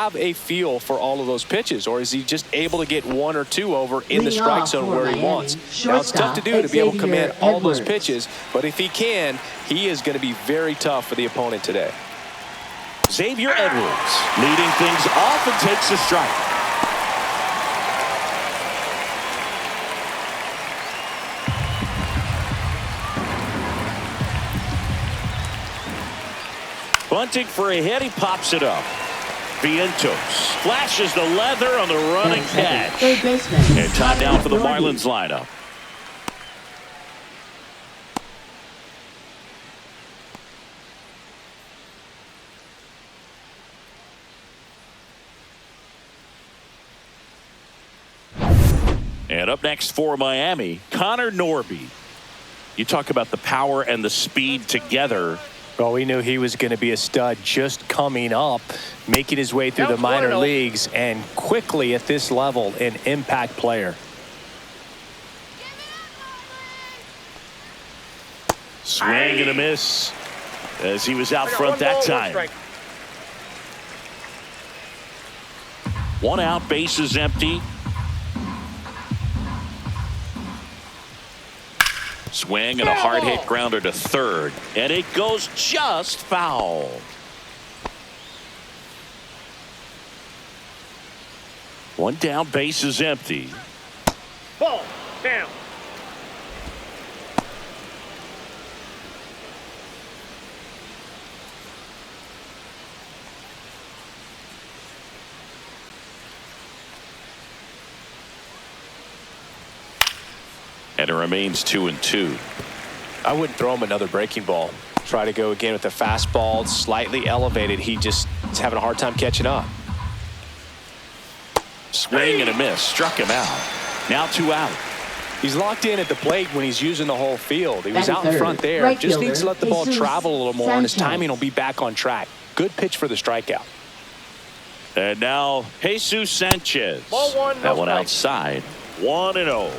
have a feel for all of those pitches, or is he just able to get one or two over in the strike zone where he wants? Now, it's tough to do to be able to command all those pitches, but if he can, he is going to be very tough for the opponent today. Xavier Edwards leading things off and takes a strike. Bunting for a hit, he pops it up. Vientos flashes the leather on the running catch. And time down for the Marlins lineup. And up next for Miami, Connor Norby. You talk about the power and the speed together. Well, we knew he was going to be a stud just coming up, making his way through the minor leagues, and quickly at this level, an impact player. Swing and a miss as he was out front that time. One out, bases empty. Swing and a hard hit grounder to third, and it goes just foul. One down, bases empty. Ball down. And it remains 2-2. I wouldn't throw him another breaking ball. Try to go again with the fastball, slightly elevated. He just is having a hard time catching up. Swing and a miss, struck him out. Now 2 out. He's locked in at the plate when he's using the whole field. He was out in front there. Just needs to let the ball travel a little more, and his timing will be back on track. Good pitch for the strikeout. And now Jesus Sanchez. Ball one, that one outside. 1-0.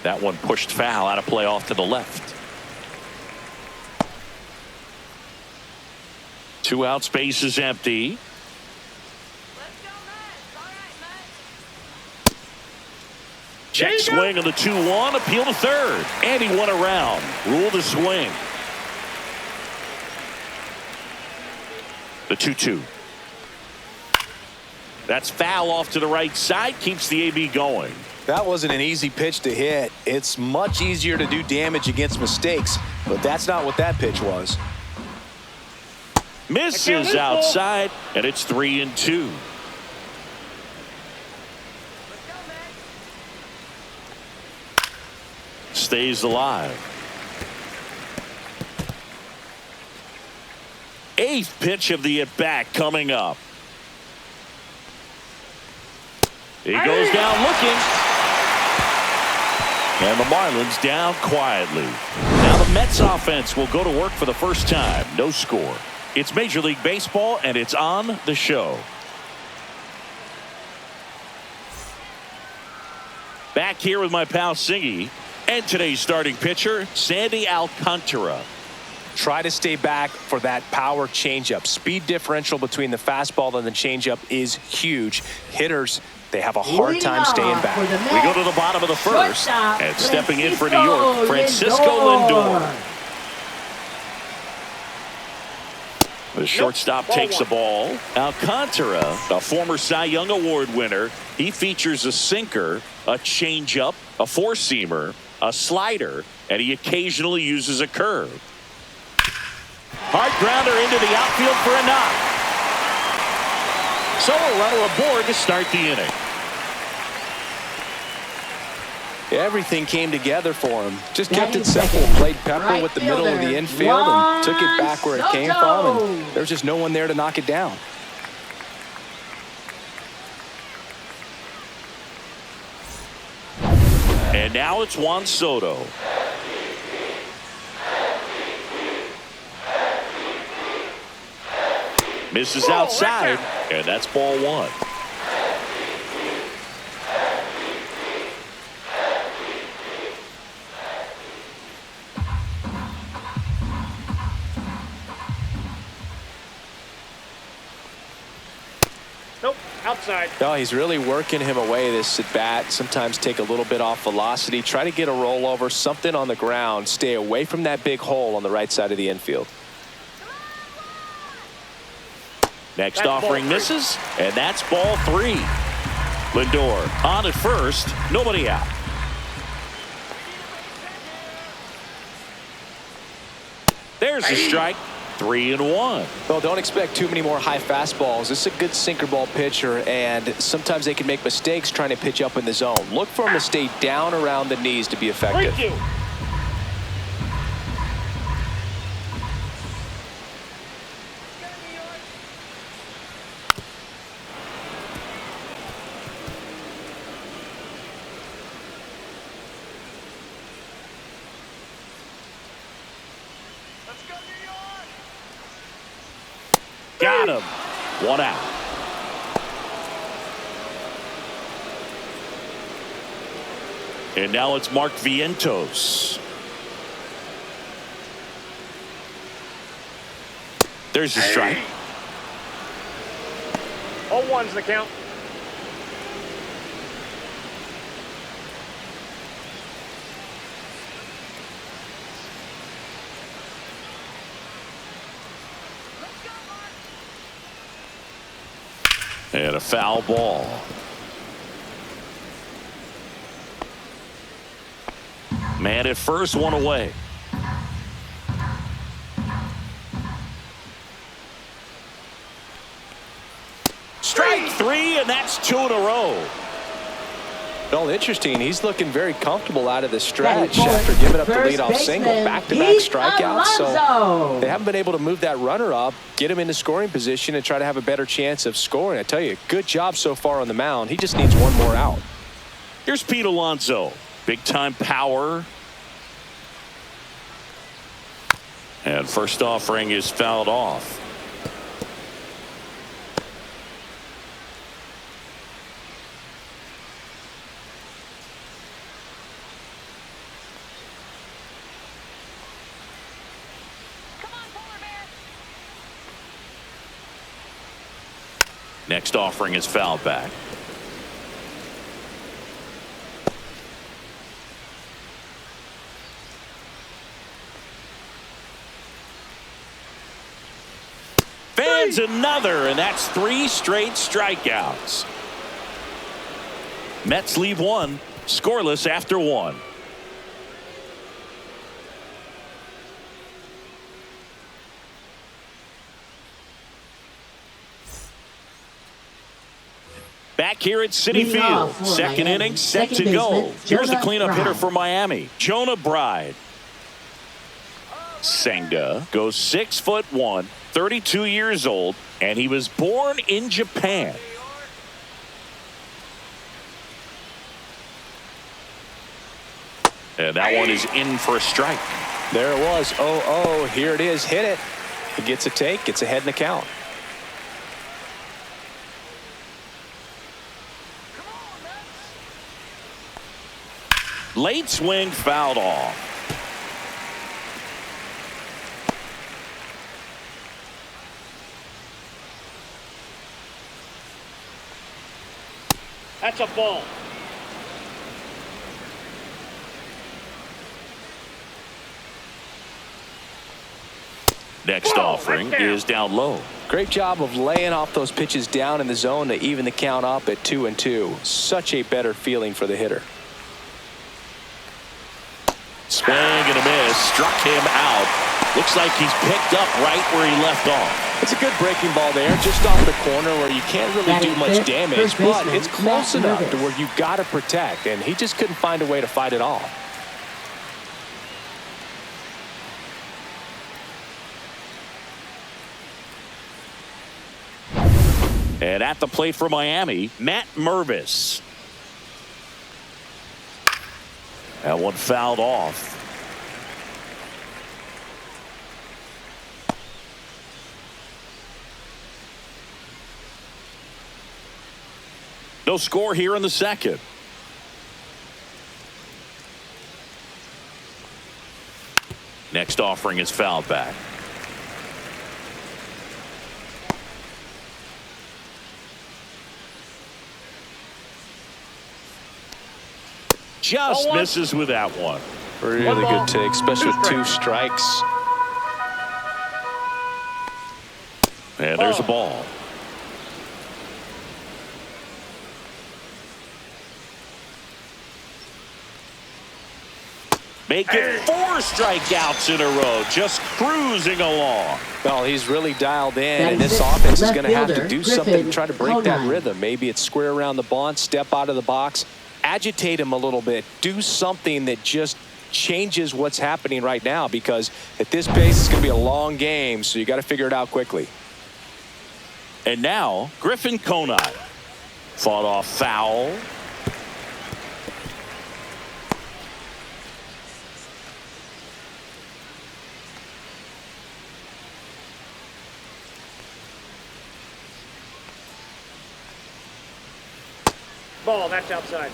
That one pushed foul, out of play off to the left. 2 outs, base is empty. Check swing on the 2-1, appeal to third, and he won around. Rule the swing. The 2-2. That's foul off to the right side, keeps the AB going. That wasn't an easy pitch to hit. It's much easier to do damage against mistakes, but that's not what that pitch was. Misses outside, and it's 3-2. Stays alive. 8th pitch of the at-bat coming up. He goes down looking. And the Marlins down quietly. Now the Mets offense will go to work for the first time. No score. It's Major League Baseball, and it's on the show. Back here with my pal Singy. And today's starting pitcher, Sandy Alcantara. Try to stay back for that power changeup. Speed differential between the fastball and the changeup is huge. Hitters, they have a hard time staying back. We go to the bottom of the first, and stepping in for New York, Francisco Lindor. The shortstop takes the ball. Alcantara, a former Cy Young Award winner, he features a sinker, a changeup, a four-seamer, a slider, and he occasionally uses a curve. Hard grounder into the outfield for a knock. So a runner aboard to start the inning. Everything came together for him. Just kept it simple. Played pepper with the middle of the infield and took it back where it came from. And there's just no one there to knock it down. And now it's Juan Soto. Misses outside, and that's ball one. Nope, outside. No, he's really working him away this at bat. Sometimes take a little bit off velocity. Try to get a rollover, something on the ground. Stay away from that big hole on the right side of the infield. Next offering misses, and that's ball three. Lindor on at first, nobody out. There's a strike. 3-1. Well, don't expect too many more high fastballs. This is a good sinker ball pitcher, and sometimes they can make mistakes trying to pitch up in the zone. Look for him to stay down around the knees to be effective. Thank you. Got him. One out. And now it's Mark Vientos. There's a strike. 0-1's the count. And a foul ball. Man at first, one away. Strike three, and that's two in a row. Well, interesting. He's looking very comfortable out of the stretch after giving up the leadoff single. Back-to-back strikeouts. So they haven't been able to move that runner up, get him into scoring position, and try to have a better chance of scoring. I tell you, good job so far on the mound. He just needs one more out. Here's Pete Alonso. Big-time power. And first offering is fouled off. Next offering is fouled back. Fans another, and that's three straight strikeouts. Mets leave one, scoreless after one. Back here at Citi Field, second inning set to go. Here's the cleanup hitter for Miami, Jonah Bride. Senga goes 6'1", 32 years old, and he was born in Japan. And that one is in for a strike. There it was. 0-0. Here it is. Hit it. He gets a take. Gets ahead in the count. Late swing fouled off. That's a ball. Next offering is down low. Great job of laying off those pitches down in the zone to even the count up at 2-2. Such a better feeling for the hitter. Swing and a miss. Struck him out. Looks like he's picked up right where he left off. It's a good breaking ball there, just off the corner where you can't really do much damage, but it's close enough to where you've got to protect, and he just couldn't find a way to fight it off. And at the plate for Miami, Matt Mervis. That one fouled off. No score here in the second. Next offering is fouled back. Just misses with that one. Really good take, especially with 2 strikes. And there's a ball. Making 4 strikeouts in a row, just cruising along. Well, he's really dialed in, and this offense is going to have to do something to try to break that rhythm. Maybe it's square around the bunt, step out of the box, agitate him a little bit, do something that just changes what's happening right now, because at this pace it's going to be a long game, so you got to figure it out quickly. And now Griffin Conine fought off foul. Ball, that's outside.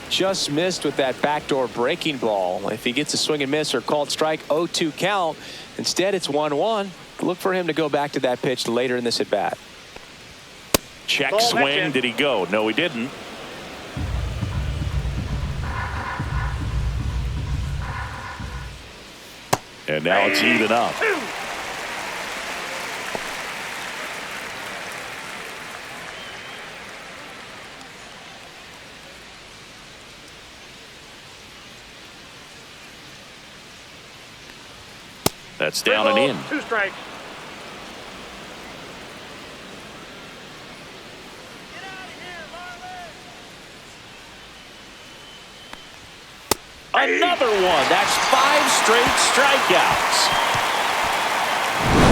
Just missed with that backdoor breaking ball. If he gets a swing and miss or called strike, 0-2 count. Instead, it's 1-1. Look for him to go back to that pitch later in this at bat. Check ball, swing. Did he go? No, he didn't. And now it's even up. That's down and in. 2 strikes. Another one. That's 5 straight strikeouts.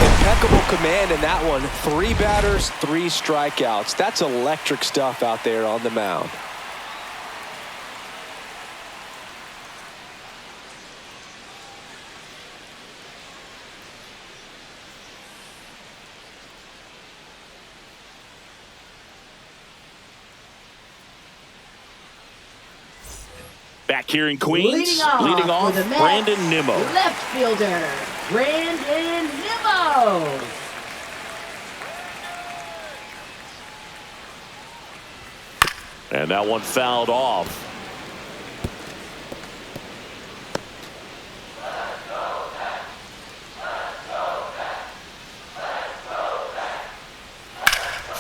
Impeccable command in that one. 3 batters, 3 strikeouts. That's electric stuff out there on the mound. Back here in Queens, leading off Brandon Nimmo. Left fielder, Brandon Nimmo. And that one fouled off.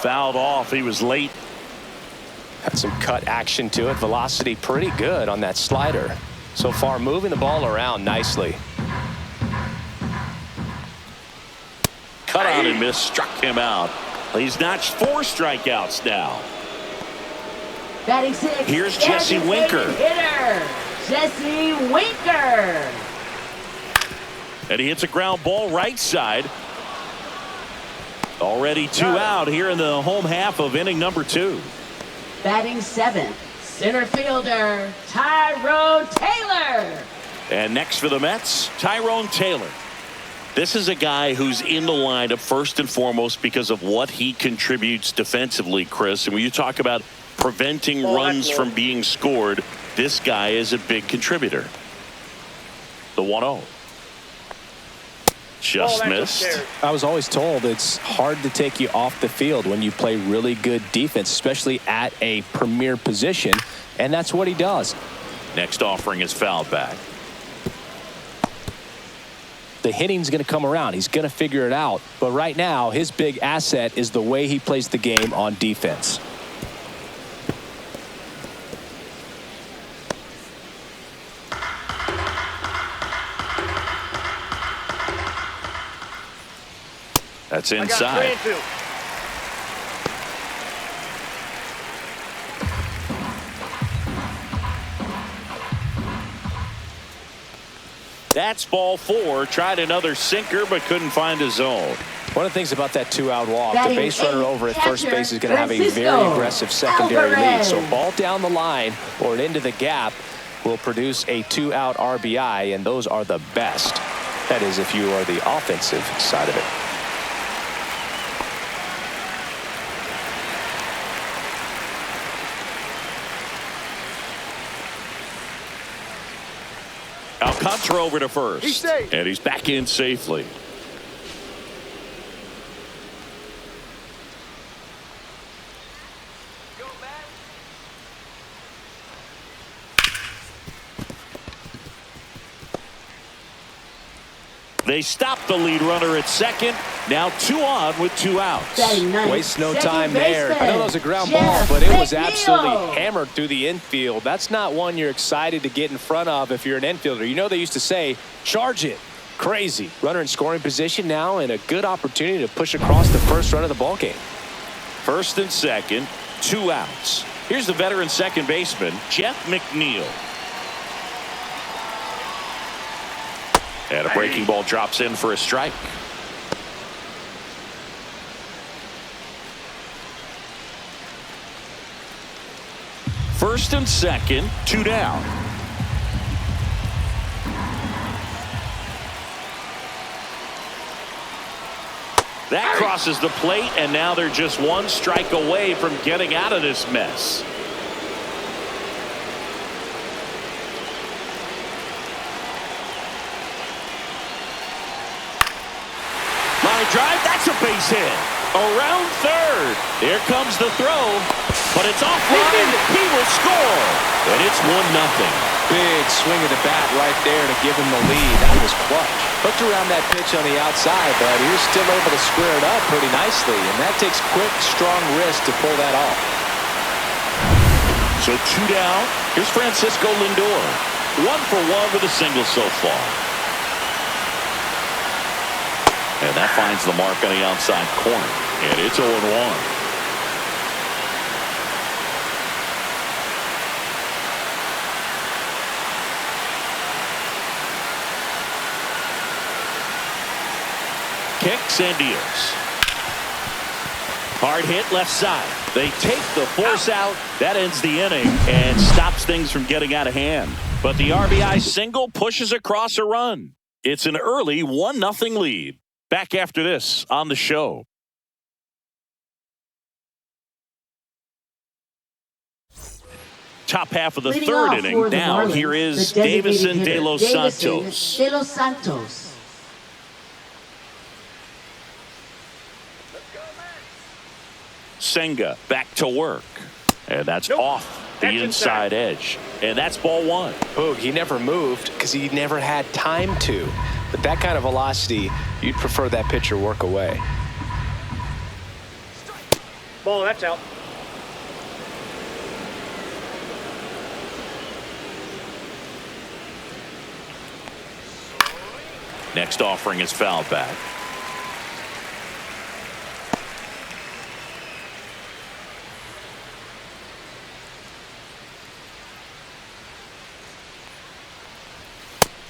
Fouled off. He was late. Had some cut action to it. Velocity pretty good on that slider. So far, moving the ball around nicely. Cut on and miss, struck him out. He's notched 4 strikeouts now. Batting 6. Here's Jesse Winker. Hitter, Jesse Winker. And he hits a ground ball right side. Already 2 out here in the home half of inning number 2. Batting 7, center fielder, Tyrone Taylor. And next for the Mets, Tyrone Taylor. This is a guy who's in the lineup first and foremost because of what he contributes defensively, Chris. And when you talk about preventing runs from being scored, this guy is a big contributor. The 1-0. Just missed. I was always told it's hard to take you off the field when you play really good defense, especially at a premier position, and that's what he does. Next offering is fouled back. The hitting's going to come around. He's going to figure it out. But right now, his big asset is the way he plays the game on defense. That's inside. That's ball 4. Tried another sinker, but couldn't find a zone. One of the things about that 2-out walk, the base runner over at first base is going to have a Francisco very aggressive secondary lead. Alvarez. So ball down the line or into the gap, will produce a 2-out RBI, and those are the best. That is, if you are the offensive side of it. Contra over to first, and he's back in safely. They stop the lead runner at second. Now 2 on with 2 outs. Waste no time there. I know that was a ground ball, but it was absolutely hammered through the infield. That's not one you're excited to get in front of if you're an infielder. You know they used to say, charge it. Crazy. Runner in scoring position now, and a good opportunity to push across the first run of the ball game. First and second, 2 outs. Here's the veteran second baseman, Jeff McNeil. And a breaking ball drops in for a strike. First and second, 2 down. That crosses the plate, and now they're just 1 strike away from getting out of this mess. Line drive, that's a base hit. Around third. Here comes the throw, but it's offline. He will score, and it's 1-0. Big swing of the bat right there to give him the lead. That was clutch. Hooked around that pitch on the outside, but he was still able to square it up pretty nicely, and that takes quick, strong wrist to pull that off. So 2 down. Here's Francisco Lindor. 1 for 1 with a single so far. And that finds the mark on the outside corner, and it's 0-1. Kicks and deals. Hard hit left side. They take the force out. That ends the inning and stops things from getting out of hand. But the RBI single pushes across a run. It's an early 1-0 lead. Back after this on the show. Top half of the third inning. Now here is Davison de los Santos. Senga back to work, and that's off the inside edge, and that's ball 1. Boog, he never moved because he never had time to. But that kind of velocity, you'd prefer that pitcher work away. Ball, that's out. Next offering is fouled back.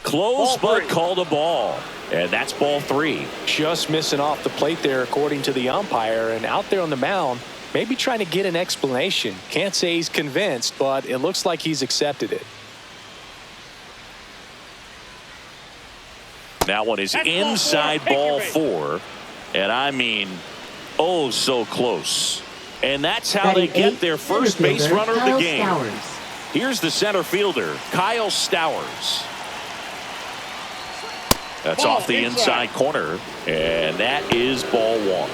Close, but called a ball. And that's ball 3. Just missing off the plate there, according to the umpire. And out there on the mound, maybe trying to get an explanation. Can't say he's convinced, but it looks like he's accepted it. That one is inside ball 4. And I mean, oh, so close. And that's how they get their first base runner of the game. Here's the center fielder, Kyle Stowers. That's off the inside corner, and that is ball 1.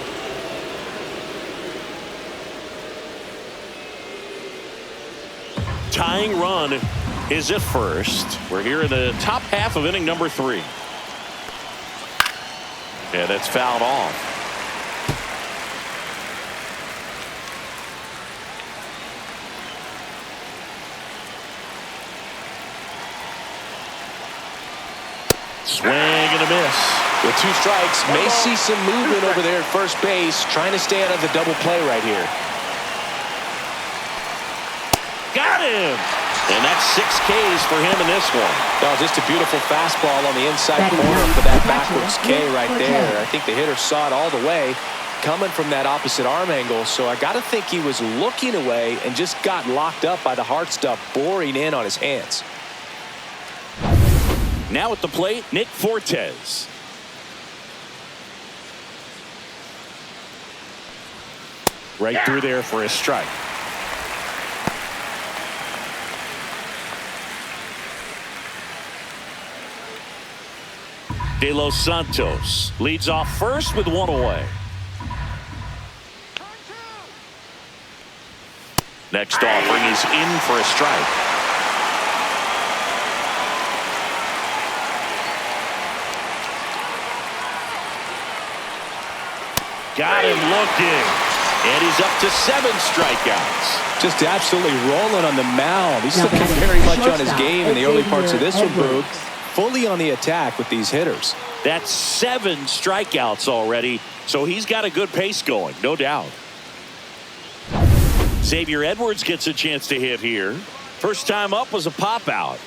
Tying run is at first. We're here in the top half of inning number 3. And it's fouled off. Swing and a miss. With 2 strikes, may see some movement over there at first base, trying to stay out of the double play right here. Got him! And that's 6 Ks for him in this one. Oh, just a beautiful fastball on the inside corner for that backwards K right there. I think the hitter saw it all the way coming from that opposite arm angle, so I got to think he was looking away and just got locked up by the hard stuff boring in on his hands. Now at the plate, Nick Fortes. Right through there for a strike. De Los Santos leads off first with one away. Next offering is in for a strike. Got him looking. And he's up to 7 strikeouts. Just absolutely rolling on the mound. He's looking very much on his game in the early parts of this one, Boog. Fully on the attack with these hitters. That's 7 strikeouts already, so he's got a good pace going, no doubt. Xavier Edwards gets a chance to hit here. First time up was a pop out.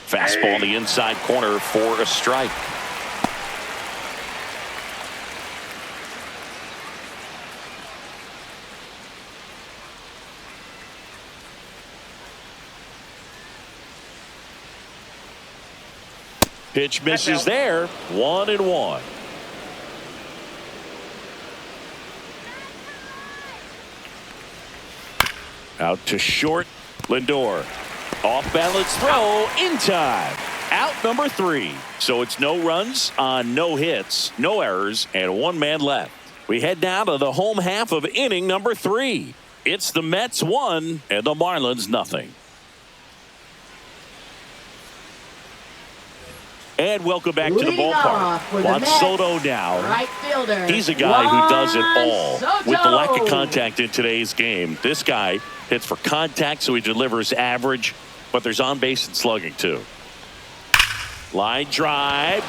Fastball in the inside corner for a strike. Pitch misses there. 1-1. Out to short. Lindor. Off balance throw in time. Out number 3. So it's no runs on no hits, no errors, and 1 man left. We head now to the home half of inning number 3. It's the Mets 1 and the Marlins nothing. And welcome back to the ballpark. Juan Soto now. Right fielder. He's a guy who does it all. Soto. With the lack of contact in today's game, this guy hits for contact, so he delivers average, but there's on base and slugging too. Line drive.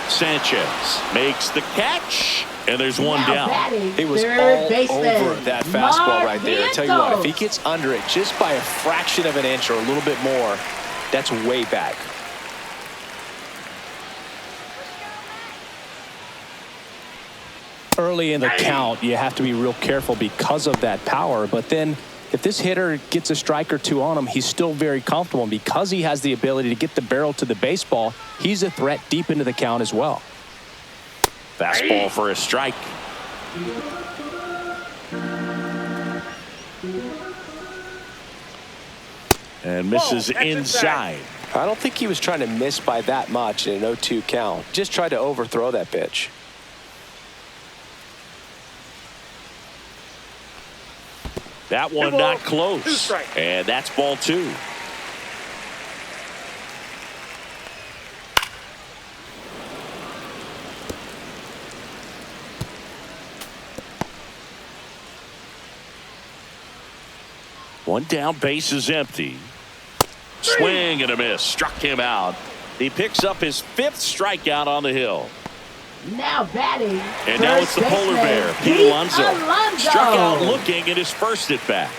Sanchez makes the catch, and there's one down. He was all over that fastball right there. I tell you what, if he gets under it just by a fraction of an inch or a little bit more, that's way back. Early in the count, you have to be real careful because of that power. But then if this hitter gets a strike or 2 on him, he's still very comfortable. And because he has the ability to get the barrel to the baseball, he's a threat deep into the count as well. Fastball for a strike. And misses inside. I don't think he was trying to miss by that much in an 0-2 count. Just tried to overthrow that pitch. That one not close. And that's ball 2. One down, base is empty. Swing and a miss. Struck him out. He picks up his 5th strikeout on the hill. Now batting. And now it's the polar bear, Pete Alonso. Struck out looking at his first at bat.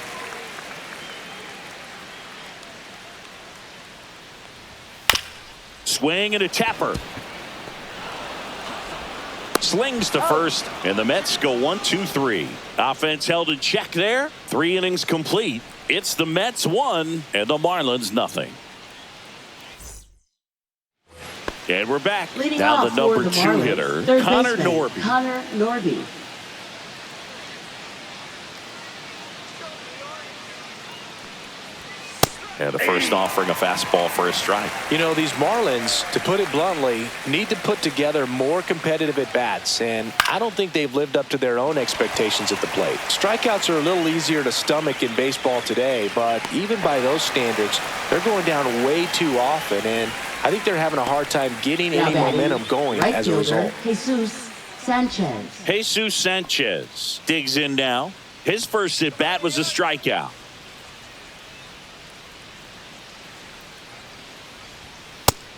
Swing and a tapper. Slings to first, and the Mets go 1-2-3. Offense held in check there. 3 innings complete. It's the Mets 1 and the Marlins nothing. And we're back. Leading now off the number for the 2 Marlins, hitter, Connor Norby. Connor Norby. And the first offering a fastball for a strike. You know, these Marlins, to put it bluntly, need to put together more competitive at-bats, and I don't think they've lived up to their own expectations at the plate. Strikeouts are a little easier to stomach in baseball today, but even by those standards, they're going down way too often, and I think they're having a hard time getting any momentum going as a result. Jesus Sanchez. Jesus Sanchez digs in now. His first at-bat was a strikeout.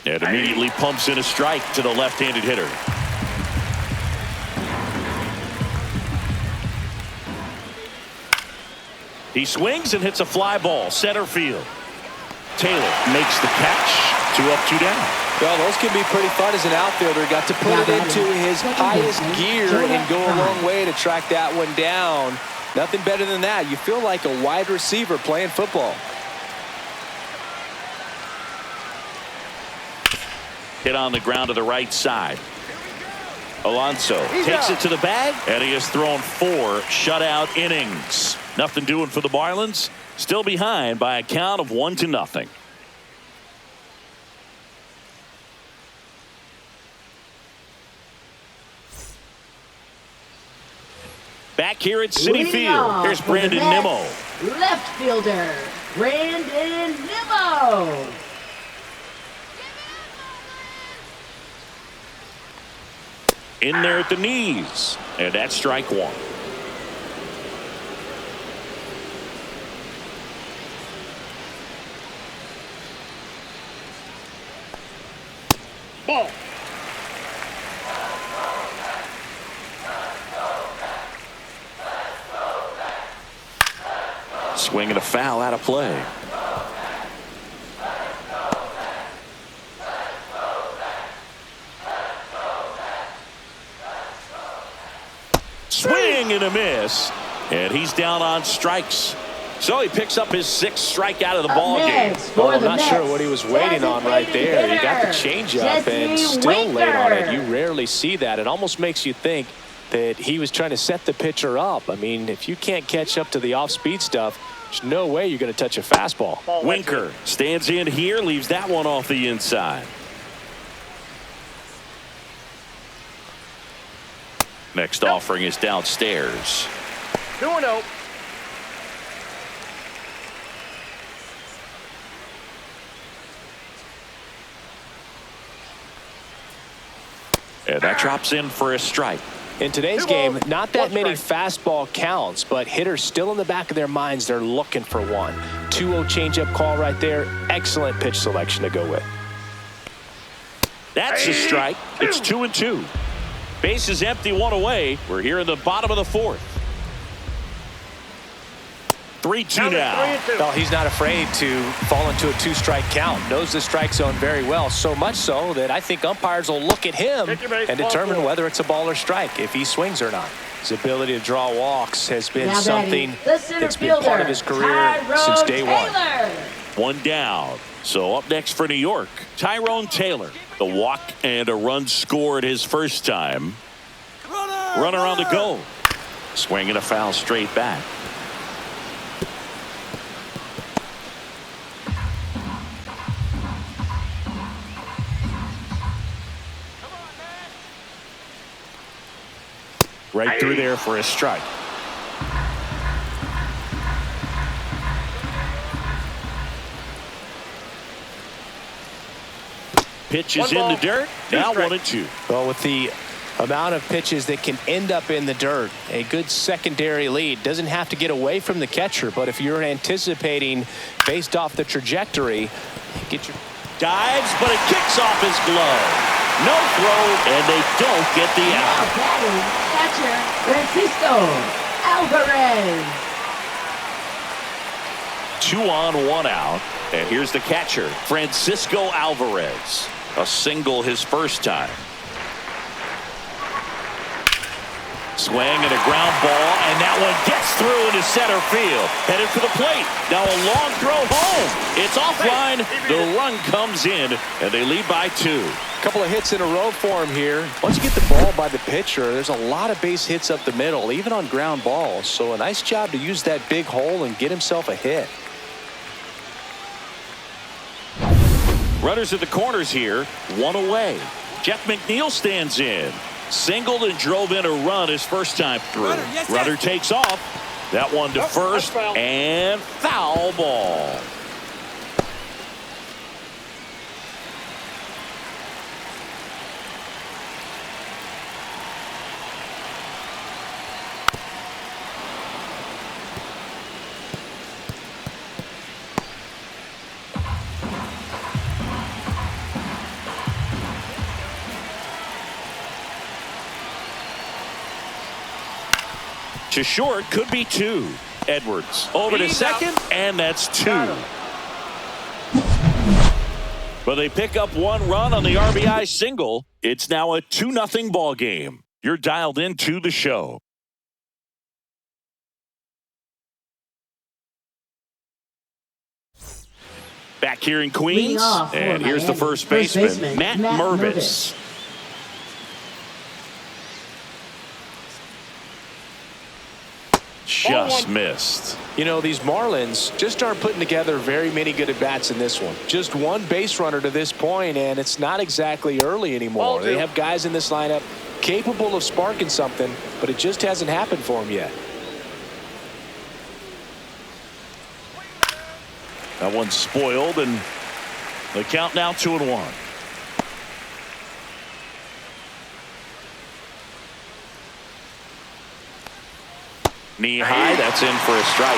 And immediately pumps in a strike to the left-handed hitter. He swings and hits a fly ball center field. Taylor makes the catch. 2 up, 2 down. Well, those can be pretty fun as an outfielder. Got to put it into his highest gear and go a long way to track that one down. Nothing better than that. You feel like a wide receiver playing football. Hit on the ground to the right side. Alonso takes it to the bag, and he has thrown 4 shutout innings. Nothing doing for the Marlins. Still behind by a count of 1-0. Back here at Citi Leading Field, off here's for the Brandon Mets, Nimmo. Left fielder, Brandon Nimmo. In there at the knees, and that's strike 1. Ball. Swing and a foul out of play. Swing and a miss, and he's down on strikes. So he picks up his 6th strikeout of the ball game. Well, I'm not sure what he was waiting on right there. He got the changeup and still laid on it. You rarely see that. It almost makes you think that he was trying to set the pitcher up. I mean, if you can't catch up to the off-speed stuff, there's no way you're going to touch a fastball. Winker stands in here, leaves that one off the inside. Next offering is downstairs. 2-0. And that drops in for a strike. In today's game, not that many fastball counts, but hitters still in the back of their minds, they're looking for one. 2-0 changeup call right there. Excellent pitch selection to go with. That's a strike. It's 2-2. Base is empty, 1 away. We're here in the bottom of the 4th. 3-2 now. Well, he's not afraid to fall into a 2-strike count. Knows the strike zone very well, so much so that I think umpires will look at him and determine whether it's a ball or strike, if he swings or not. His ability to draw walks has been something that's been part of his career since day one. 1 down. So up next for New York, Tyrone Taylor. The walk and a run scored his first time. Runner on the go. Swing and a foul straight back. Right through there for a strike. Pitch is in the dirt. Now 1-2. Well, with the amount of pitches that can end up in the dirt, a good secondary lead doesn't have to get away from the catcher, but if you're anticipating based off the trajectory, get your dives, but it kicks off his glove. No throw, and they don't get the out. Now batting, catcher Francisco Alvarez. 2 on, 1 out. And here's the catcher, Francisco Alvarez. A single his first time. Swing and a ground ball, and that one gets through into center field. Headed for the plate. Now a long throw home. It's offline. The run comes in, and they lead by 2. A couple of hits in a row for him here. Once you get the ball by the pitcher, there's a lot of base hits up the middle, even on ground balls. So a nice job to use that big hole and get himself a hit. Runners at the corners here, 1 away. Jeff McNeil stands in. Singled and drove in a run his first time through. Runner takes off. That one to first, and foul ball. To short, could be 2. Edwards over to second, and that's 2. But they pick up 1 run on the RBI single. It's now a 2-0 ball game. You're dialed into the show. Back here in Queens, and here's the first baseman, Matt Mervis. Just missed. You know, these Marlins just aren't putting together very many good at-bats in this one. Just one base runner to this point, and it's not exactly early anymore. They have guys in this lineup capable of sparking something, but it just hasn't happened for them yet. That one's spoiled, and the count now 2-1. Knee high, that's in for a strike.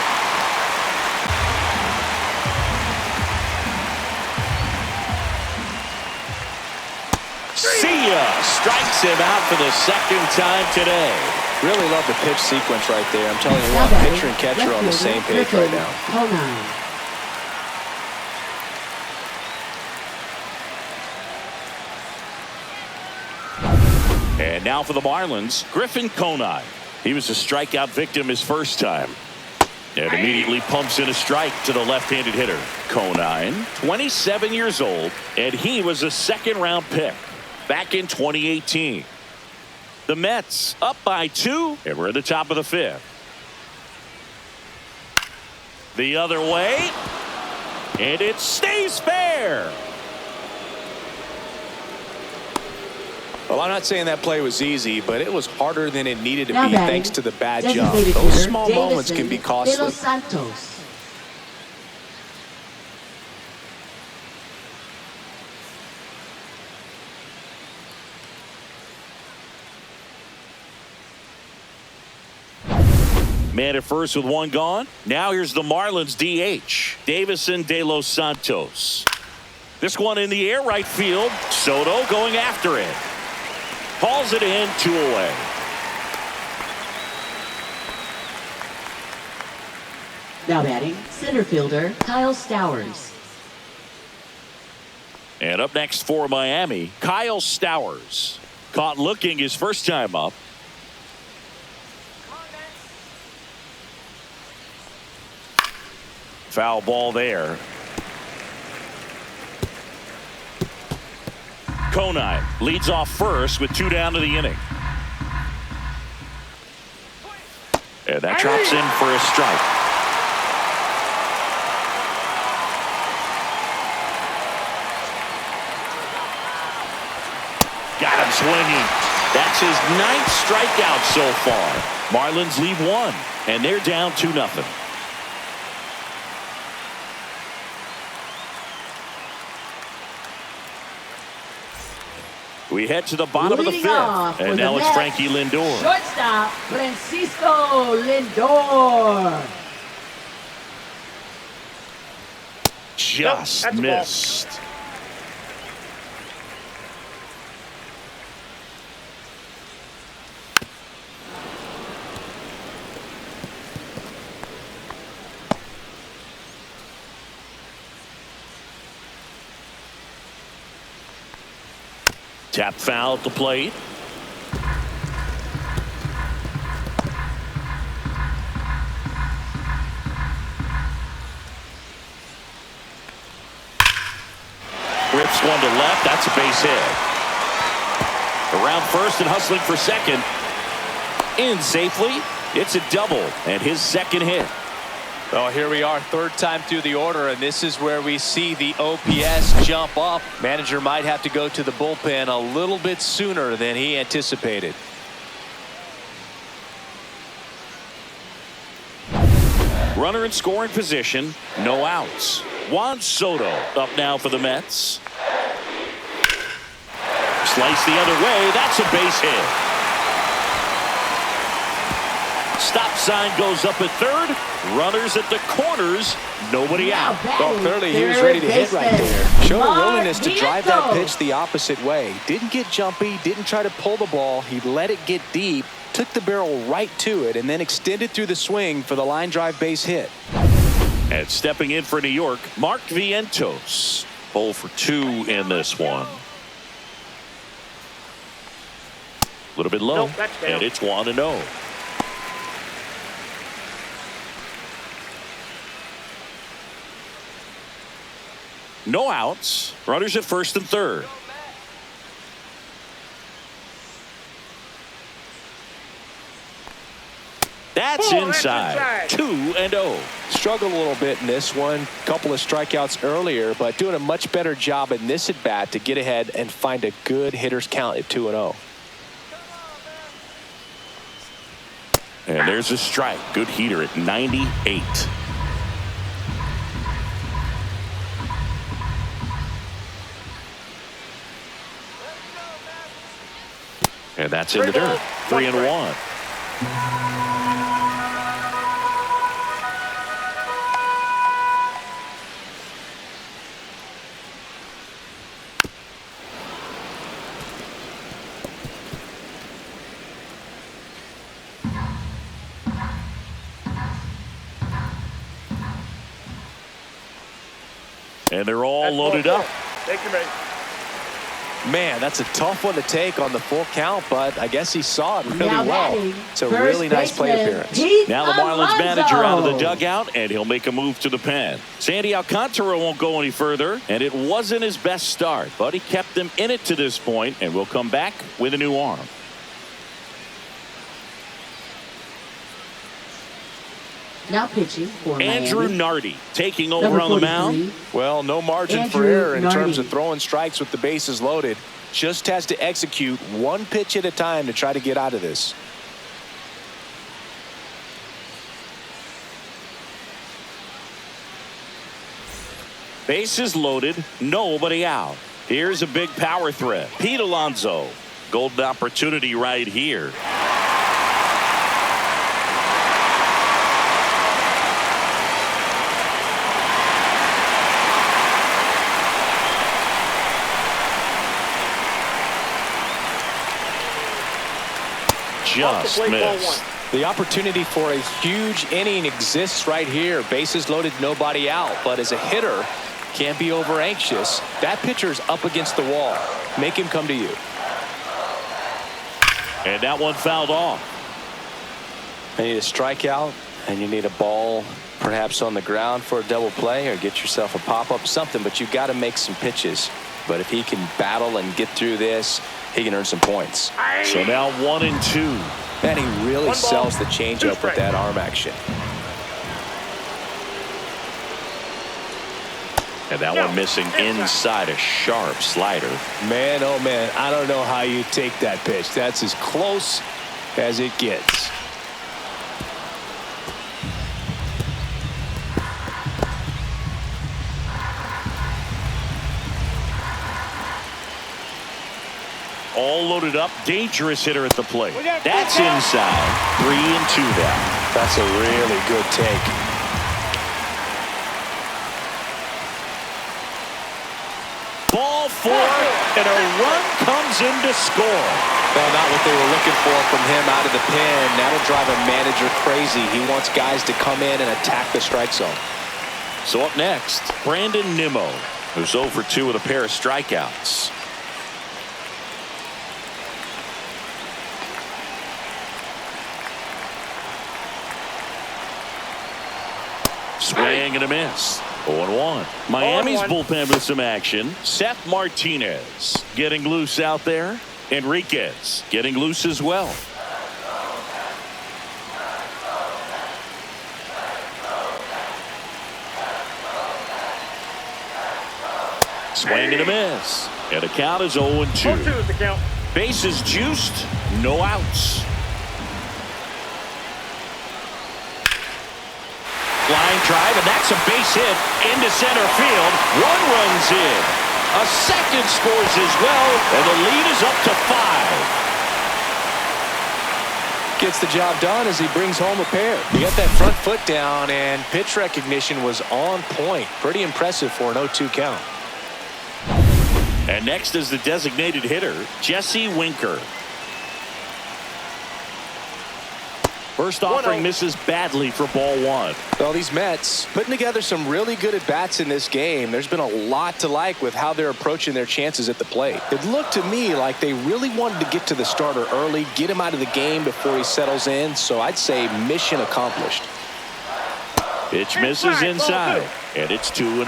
See ya! Strikes him out for the second time today. Really love the pitch sequence right there. I'm telling you what, pitcher and catcher on the same page right now. And now for the Marlins, Griffin Conine. He was a strikeout victim his first time. And immediately pumps in a strike to the left-handed hitter. Conine, 27 years old, and he was a second-round pick back in 2018. The Mets up by 2, and we're at the top of the 5th. The other way, and it stays fair. Well, I'm not saying that play was easy, but it was harder than it needed to be thanks to the bad jump. Those small moments can be costly. Man at first with one gone. Now here's the Marlins DH, Davison De Los Santos. This one in the air, right field. Soto going after it. Hauls it in, 2 away. Now batting, center fielder Kyle Stowers. And up next for Miami, Kyle Stowers. Caught looking his first time up. Foul ball there. Conine leads off first with 2 down to the inning. And that drops in for a strike. Got him swinging. That's his 9th strikeout so far. Marlins lead 1, and they're down 2-0. We head to the bottom of the 5th, and now it's Frankie Lindor. Shortstop, Francisco Lindor. Just missed. Tap foul at the plate. Rips one to left. That's a base hit. Around first and hustling for second. In safely. It's a double and his second hit. Well, here we are, 3rd time through the order, and this is where we see the OPS jump up. Manager might have to go to the bullpen a little bit sooner than he anticipated. Runner in scoring position, no outs. Juan Soto up now for the Mets. Slice the other way, that's a base hit. Stop sign goes up at 3rd. Runners at the corners. Nobody out. Well, clearly he was ready to hit right there. Showed a willingness to drive that pitch the opposite way. Didn't get jumpy. Didn't try to pull the ball. He let it get deep. Took the barrel right to it and then extended through the swing for the line drive base hit. And stepping in for New York, Mark Vientos. 0 for 2 in this one. A little bit low. And it's 1-0. No outs. Runners at first and third. That's inside. 2-0. Struggled a little bit in this one. Couple of strikeouts earlier, but doing a much better job in this at bat to get ahead and find a good hitter's count at 2-0. And there's a strike. Good heater at 98. And that's in the dirt. 3-1. And they're all loaded up. Take your mate. Man, that's a tough one to take on the full count, but I guess he saw it really Now well. batting, It's a really nice plate appearance. Now the Marlins manager out of the dugout, and he'll make a move to the pen. Sandy Alcantara won't go any further, and it wasn't his best start, but he kept them in it to this point, and will come back with a new arm. Now pitching for Andrew Miami. Nardi taking over Number on the mound. 43. Well, no margin for Andrew error in Nardi. terms of throwing strikes with the bases loaded. Just has to execute one pitch at a time to try to get out of this. Bases loaded, nobody out. Here's a big power threat. Pete Alonso. Golden opportunity right here. Just missed. The opportunity for a huge inning exists right here. Bases loaded, nobody out. But as a hitter, can't be over anxious. That pitcher's up against the wall. Make him come to you. And that one fouled off. You need a strikeout, and you need a ball perhaps on the ground for a double play, or get yourself a pop-up, something. But you've got to make some pitches. But if he can battle and get through this, he can earn some points. So now 1-2. And he really sells the changeup with that arm action. And that one missing inside, a sharp slider. Man, oh man, I don't know how you take that pitch. That's as close as it gets. All loaded up, dangerous hitter at the plate. That's inside. 3-2 now. That's a really good take. Ball four, and a run comes in to score. Well, not what they were looking for from him out of the pen. That'll drive a manager crazy. He wants guys to come in and attack the strike zone. So up next, Brandon Nimmo, who's 0 for 2 with a pair of strikeouts. Swing and a miss. 0-1. Miami's bullpen with some action. Seth Martinez getting loose out there. Enriquez getting loose as well. Swing and a miss. And the count is 0-2. 0-2 is the count. Bases juiced, no outs. Line drive, and that's a base hit into center field. One runs in. A second scores as well, and the lead is up to 5. Gets the job done as he brings home a pair. He got that front foot down, and pitch recognition was on point. Pretty impressive for an 0-2 count. And next is the designated hitter, Jesse Winker. First offering misses badly for ball one. Well, these Mets putting together some really good at-bats in this game. There's been a lot to like with how they're approaching their chances at the plate. It looked to me like they really wanted to get to the starter early, get him out of the game before he settles in. So I'd say mission accomplished. Pitch misses inside, and it's 2-0.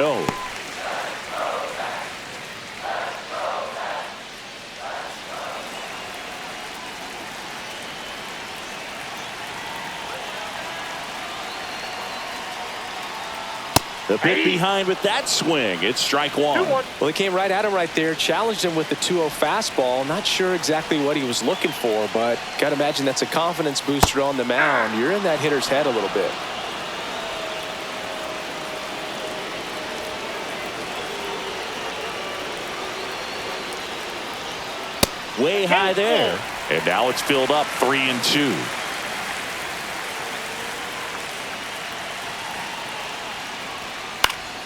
The pick behind with that swing. It's strike one. Well, he came right at him right there, challenged him with the 2-0 fastball. Not sure exactly what he was looking for, but got to imagine that's a confidence booster on the mound. You're in that hitter's head a little bit. Way high there. And now it's filled up 3-2.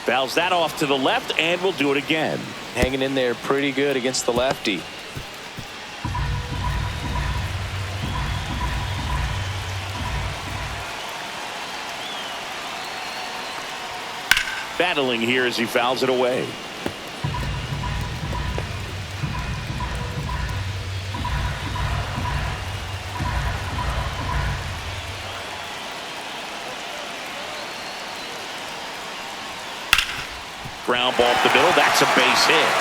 Fouls that off to the left, and we'll do it again. Hanging in there pretty good against the lefty. Battling here as he fouls it away. Ground ball up the middle. That's a base hit.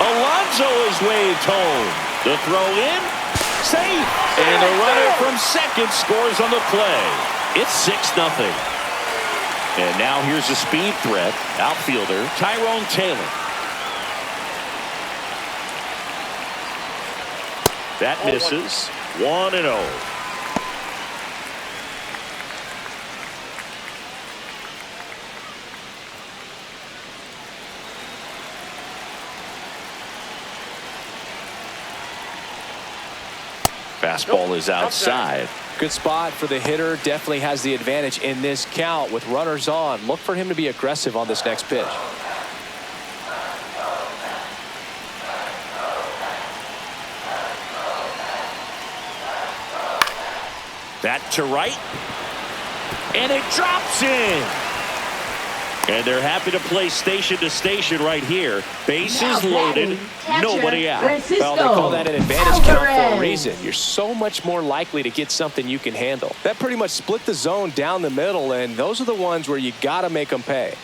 Alonso is waved home. The throw in. Safe. And the runner from second scores on the play. It's 6-0. And now here's a speed threat. Outfielder Tyrone Taylor. That misses. 1-0. Fastball is outside. Good spot for the hitter. Definitely has the advantage in this count with runners on. Look for him to be aggressive on this next pitch. That to right. And it drops in. And they're happy to play station to station right here. Bases loaded. Nobody out. Well, they call that an advantage count for a reason. You're so much more likely to get something you can handle. That pretty much split the zone down the middle, and those are the ones where you got to make them pay.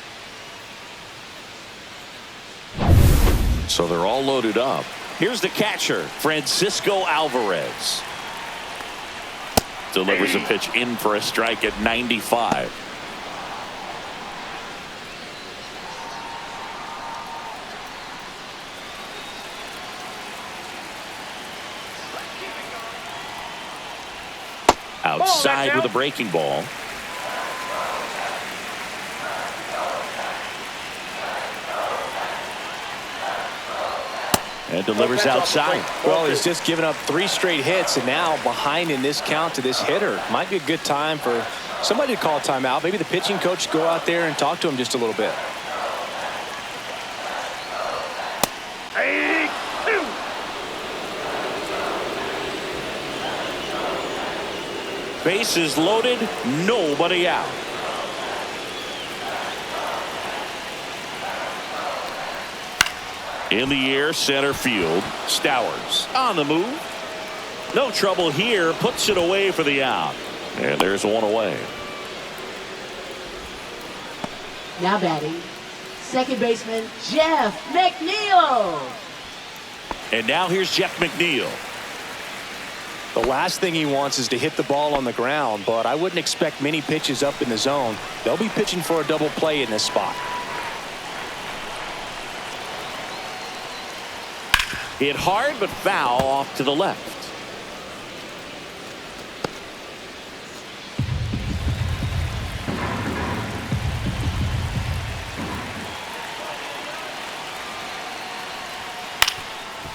So they're all loaded up. Here's the catcher, Francisco Alvarez. Delivers a pitch in for a strike at 95. Outside with a breaking ball. And delivers outside. Well, he's just given up 3 straight hits, and now behind in this count to this hitter. Might be a good time for somebody to call a timeout. Maybe the pitching coach go out there and talk to him just a little bit. Bases loaded, nobody out. In the air, center field. Stowers on the move. No trouble here. Puts it away for the out. And there's one away. Now batting, second baseman Jeff McNeil. And now here's Jeff McNeil. The last thing he wants is to hit the ball on the ground, but I wouldn't expect many pitches up in the zone. They'll be pitching for a double play in this spot. Hit hard but foul off to the left.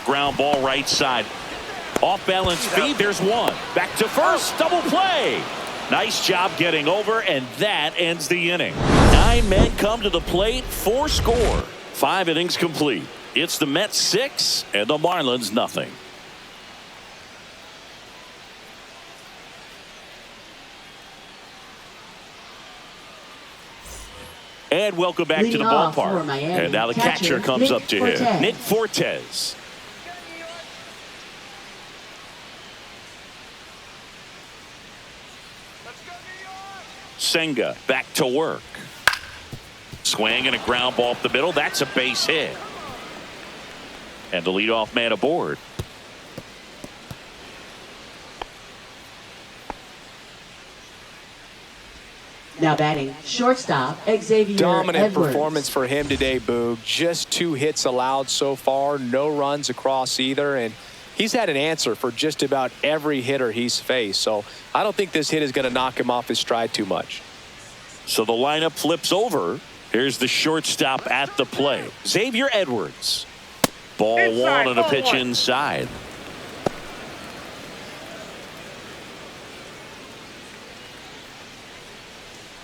Ground ball right side. Off balance feed. There's one. Back to first. Double play. Nice job getting over, and that ends the inning. 9 men come to the plate. 4 score. 5 innings complete. It's the Mets 6 and the Marlins nothing. And welcome back to the ballpark. And now the catcher comes up to him. Nick Fortes. Senga back to work. Swing and a ground ball up the middle. That's a base hit. And the leadoff man aboard. Now batting, shortstop, Xavier Dominant Edwards. performance for him today, Boog. Just 2 hits allowed so far, no runs across either, and he's had an answer for just about every hitter he's faced. So I don't think this hit is going to knock him off his stride too much. So the lineup flips over. Here's the shortstop at the plate, Xavier Edwards. Ball Inside, 1 and a ball pitch 1. inside.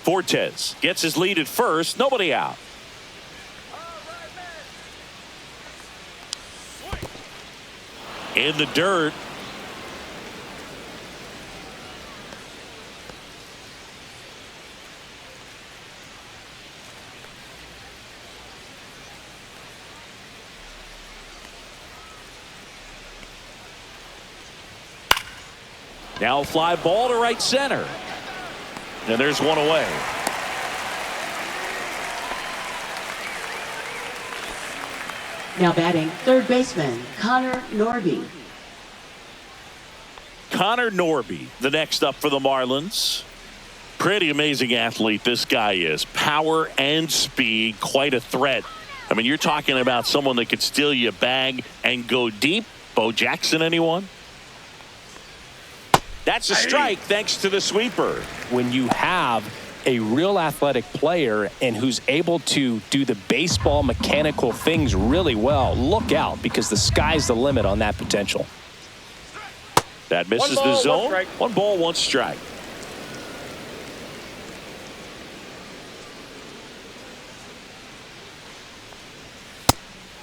Fortes gets his lead at first. Nobody out. In the dirt. Now fly ball to right center. And there's one away. Now batting, third baseman, Connor Norby. Connor Norby, the next up for the Marlins. Pretty amazing athlete this guy is. Power and speed, quite a threat. I mean, you're talking about someone that could steal you a bag and go deep. Bo Jackson, anyone? That's a strike thanks to the sweeper. When you have a real athletic player and who's able to do the baseball mechanical things really well, look out, because the sky's the limit on that potential. That misses One ball, the zone. 1 strike. 1 ball, 1 strike.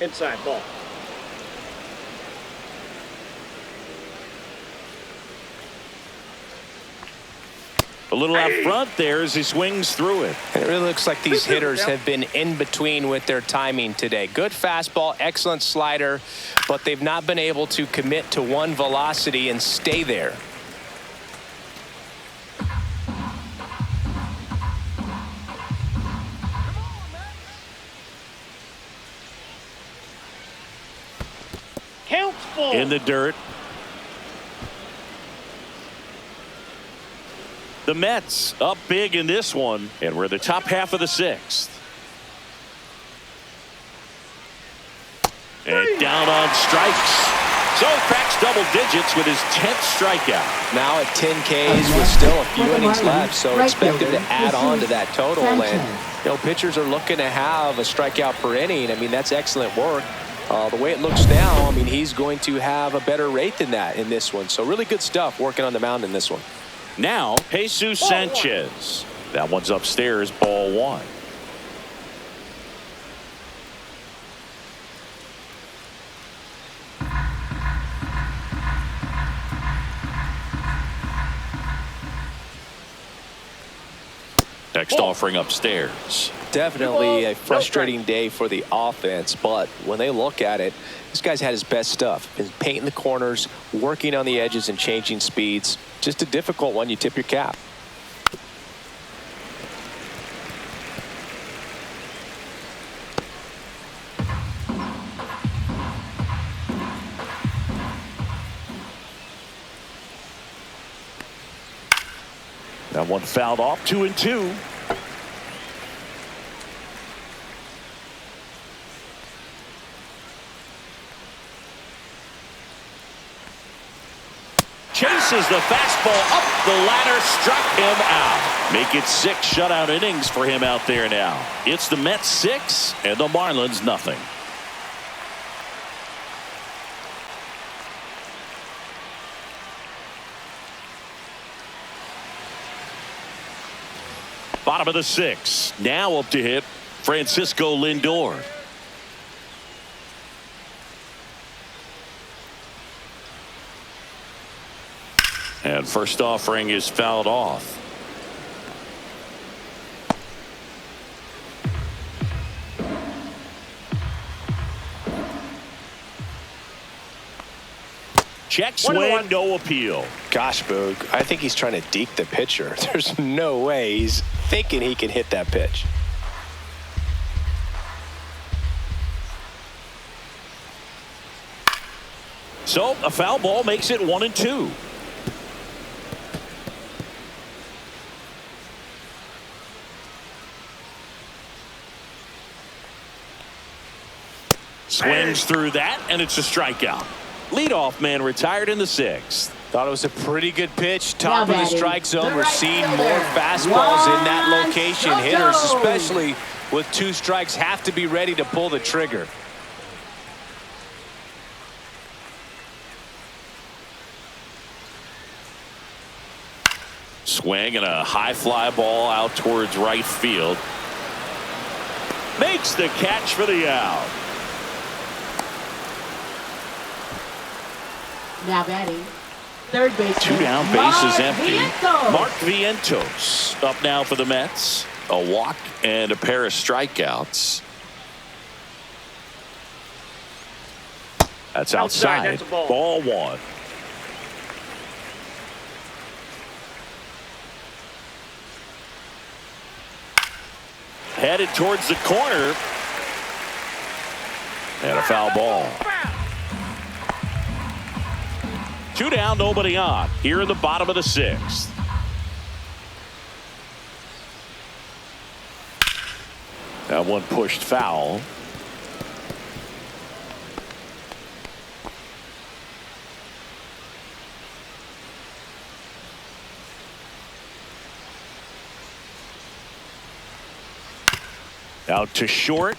Inside ball. A little out front there as he swings through it. And it really looks like these hitters have been in between with their timing today. Good fastball, excellent slider, but they've not been able to commit to one velocity and stay there. Counts full. In the dirt. The Mets up big in this one, and we're the top half of the 6th. And down on strikes. So cracks double digits with his 10th strikeout. Now at 10 Ks with still a few innings left, so expect him to add on to that total. And pitchers are looking to have a strikeout per inning. I mean, that's excellent work. The way it looks now, I mean, he's going to have a better rate than that in this one. So really good stuff working on the mound in this one. Now Jesus Sanchez. That one's upstairs, ball 1. Next offering upstairs. Definitely a frustrating day for the offense, but when they look at it, this guy's had his best stuff. Been painting the corners, working on the edges and changing speeds. Just a difficult one. You tip your cap. That one fouled off, 2-2. Chases the fastball up the ladder, struck him out. Make it 6 shutout innings for him out there now. It's the Mets 6 and the Marlins nothing. Bottom of the 6th. Now up to hit Francisco Lindor. And first offering is fouled off. Check swing, no appeal. Gosh, Boog, I think he's trying to deke the pitcher. There's no way he's thinking he can hit that pitch. So a foul ball makes it 1-2. Swings through that, and it's a strikeout. Leadoff man retired in the 6th. Thought it was a pretty good pitch. Top of the strike zone. We're seeing more fastballs in that location. Hitters, especially with 2 strikes, have to be ready to pull the trigger. Swing and a high fly ball out towards right field. Makes the catch for the out. Now batting, third base. 2 down, bases empty. Mark Vientos up now for the Mets. A walk and a pair of strikeouts. That's outside. That's a ball. Ball 1. Headed towards the corner. And a foul ball. 2 down, nobody on. Here in the bottom of the 6th. That one pushed foul. Out to short.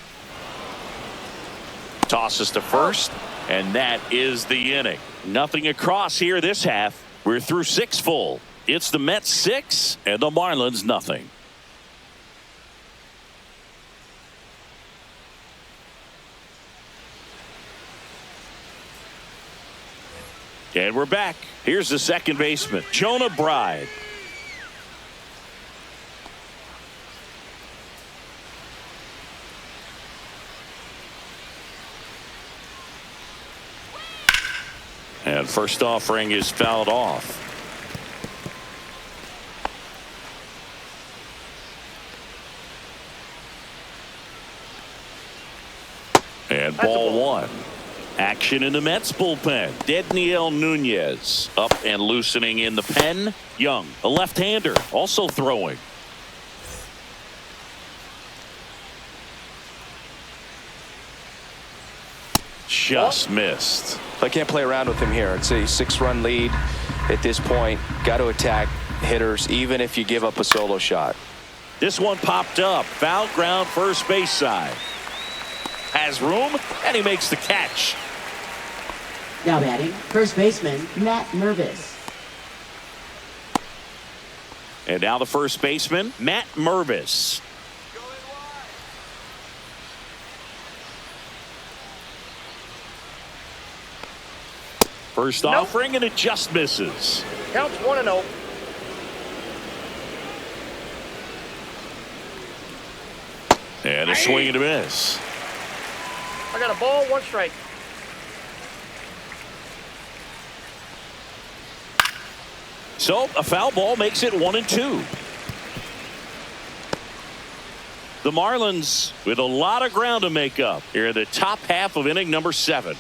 Tosses to first. And that is the inning. Nothing across here this half. We're through 6 full. It's the Mets 6 and the Marlins nothing. And we're back. Here's the second baseman, Jonah Bride. And first offering is fouled off. And ball 1. Action in the Mets bullpen. Dedniel Nunez up and loosening in the pen. Young, a left-hander, also throwing. Just missed. I can't play around with him here. It's a 6-run lead at this point. Got to attack hitters, even if you give up a solo shot. This one popped up. Foul ground, first base side. Has room, and he makes the catch. Now batting, first baseman, Matt Mervis. And now the first baseman, Matt Mervis. First offering, and it just misses. Counts 1-0. And a swing and a miss. I got a ball, 1 strike. So a foul ball makes it 1-2. The Marlins with a lot of ground to make up here in the top half of inning number 7.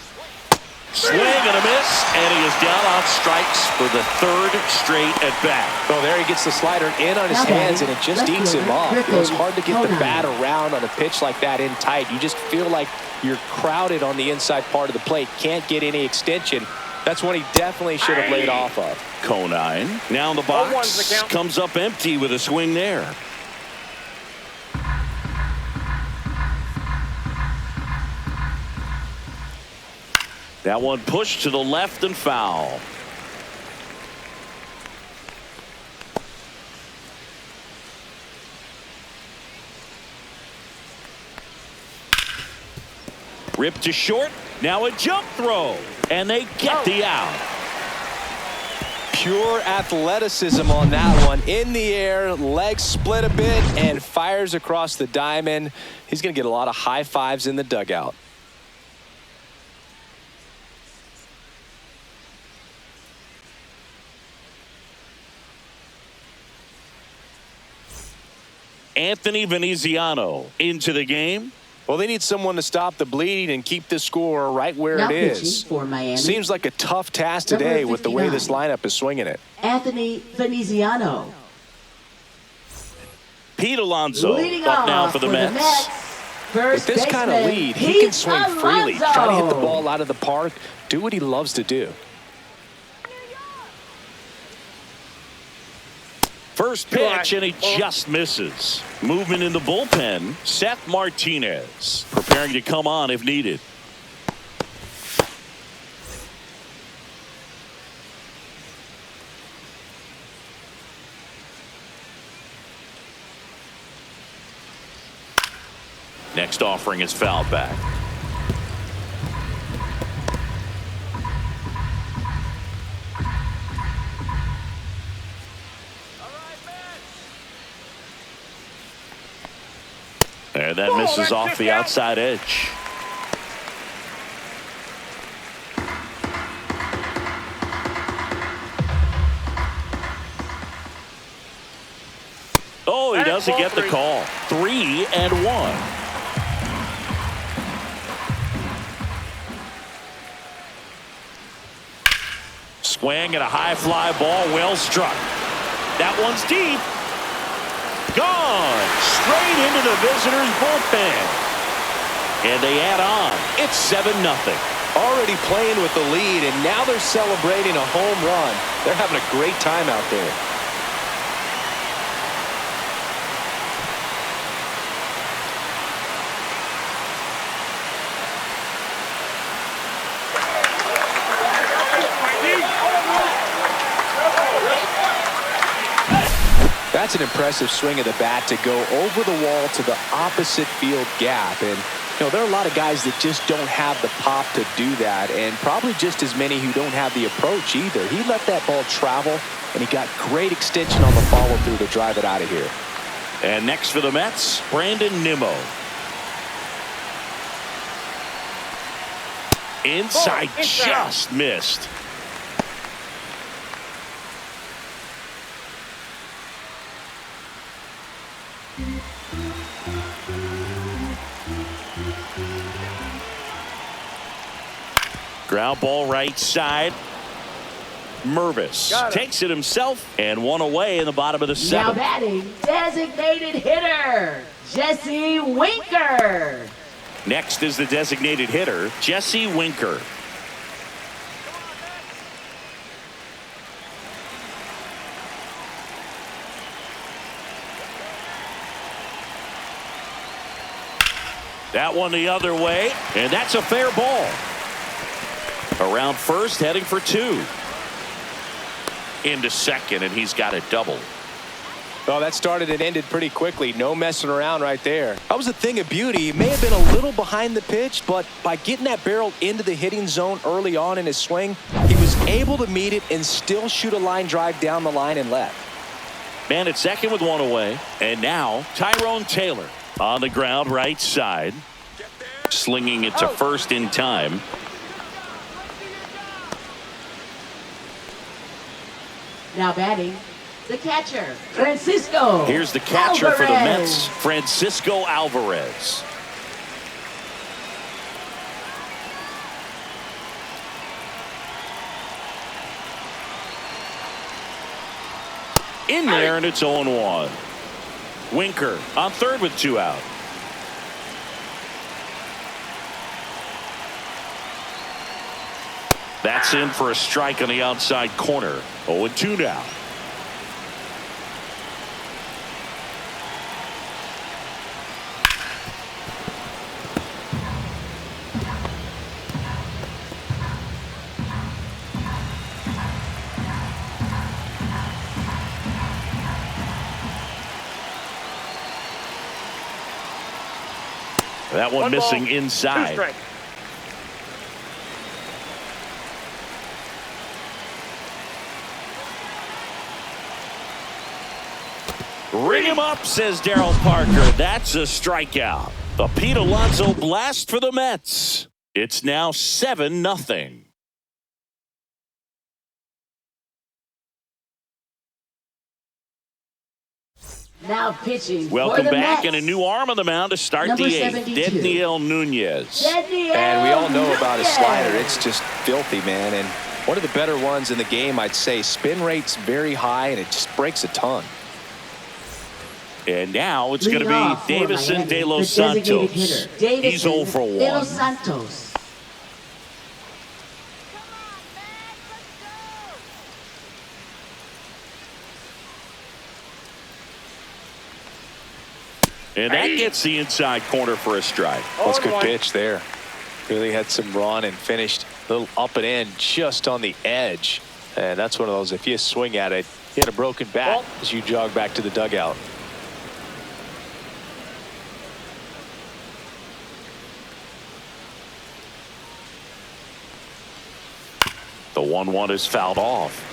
Swing and a miss, and he is down on strikes for the 3rd straight at bat. Oh, there he gets the slider in on his hands, and it just eats him off. It was hard to get the bat around on a pitch like that in tight. You just feel like you're crowded on the inside part of the plate. Can't get any extension. That's one he definitely should have laid off of. Conine now in the box, comes up empty with a swing there. That one pushed to the left and foul. Ripped to short. Now a jump throw. And they get the out. Pure athleticism on that one. In the air, legs split a bit, and fires across the diamond. He's going to get a lot of high fives in the dugout. Anthony Veneziano into the game. Well, they need someone to stop the bleeding and keep the score right where Now it is. for Miami. Seems like a tough task today with the way this lineup is swinging it. Anthony Veneziano. Pete Alonso Leading up now off for the Mets. With this kind of lead, he can swing freely, try to hit the ball out of the park, do what he loves to do. First pitch, and he just misses. Movement in the bullpen. Seth Martinez preparing to come on if needed. Next offering is fouled back. And that misses off the outside edge. Oh, he doesn't get the call. 3-1. Swing and a high fly ball, well struck. That one's deep. Gone straight into the visitors' bullpen. And they add on. It's 7-0. Already playing with the lead, and now they're celebrating a home run. They're having a great time out there. That's an impressive swing of the bat to go over the wall to the opposite field gap. And, you know, there are a lot of guys that just don't have the pop to do that, and probably just as many who don't have the approach either. He let that ball travel, and he got great extension on the follow-through to drive it out of here. And next for the Mets, Brandon Nimmo. Inside, just missed. Ground ball right side. Mervis takes it himself, and one away in the bottom of the seventh. Now batting, designated hitter, Jesse Winker. Next is the designated hitter, Jesse Winker. That one the other way, and that's a fair ball. Around first, heading for two. Into second, and he's got it double. Well, that started and ended pretty quickly. No messing around right there. That was a thing of beauty. He may have been a little behind the pitch, but by getting that barrel into the hitting zone early on in his swing, he was able to meet it and still shoot a line drive down the line and left. Man at second with one away. And now Tyrone Taylor on the ground right side. Slinging it to first in time. Now batting, the catcher, Francisco. Here's the catcher Alvarez. for the Mets, Francisco Alvarez. In there, and it's 0-1. Winker on third with two out. That's in for a strike on the outside corner. 0-2 now. That one missing inside. Ring him up, says Darryl Parker. That's a strikeout. The Pete Alonso blast for the Mets. It's now 7-0. Now pitching. Welcome for the back, Mets. and a new arm on the mound to start Number the eighth. 72. Daniel Nunez. And we all know about his slider. It's just filthy, man. And one of the better ones in the game, I'd say. Spin rate's very high, and it just breaks a ton. And now it's going to Leading be off for Davison Miami, de los the designated Santos. hitter, Davison He's 0 for de 1. los Santos. And that gets the inside corner for a strike. That's a good pitch there. Really had some run and finished a little up and in just on the edge. And that's one of those, if you swing at it, you had a broken bat as you jog back to the dugout. The 1-1 is fouled off.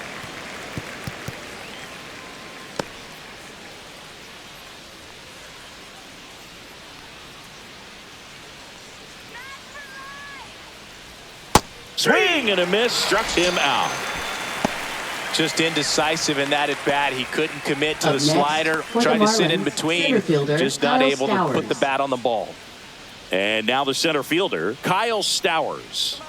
Swing and a miss, struck him out. Just indecisive in that at bat. He couldn't commit to Up the next, slider, for tried the to sit in Marlins, between, center fielder, just not Kyle able to put the Stowers. bat on the ball. And now the center fielder, Kyle Stowers.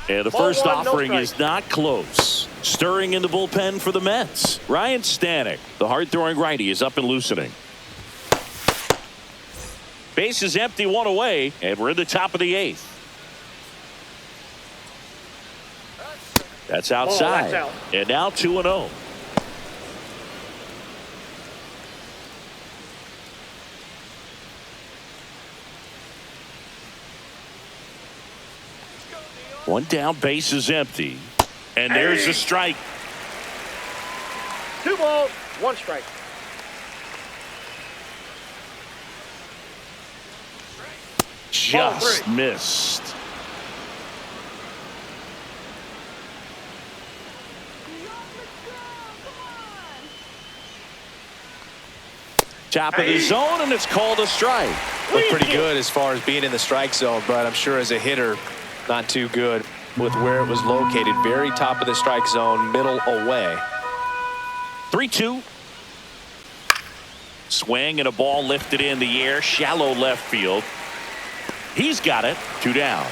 And the first Ball 1, no offering strike. is not close. Stirring in the bullpen for the Mets. Ryan Stanek, the hard-throwing righty, is up and loosening. Base is empty, 1 away, and we're in the top of the 8th. That's outside. that's out. And now 2-0. One down, base is empty. And there's a strike. 2 balls, 1 strike. Just missed. Top of the zone, and it's called a strike. Looked pretty good as far as being in the strike zone, but I'm sure as a hitter, not too good with where it was located. Very top of the strike zone, middle away. 3-2. Swing and a ball lifted in the air, shallow left field. He's got it. 2 down.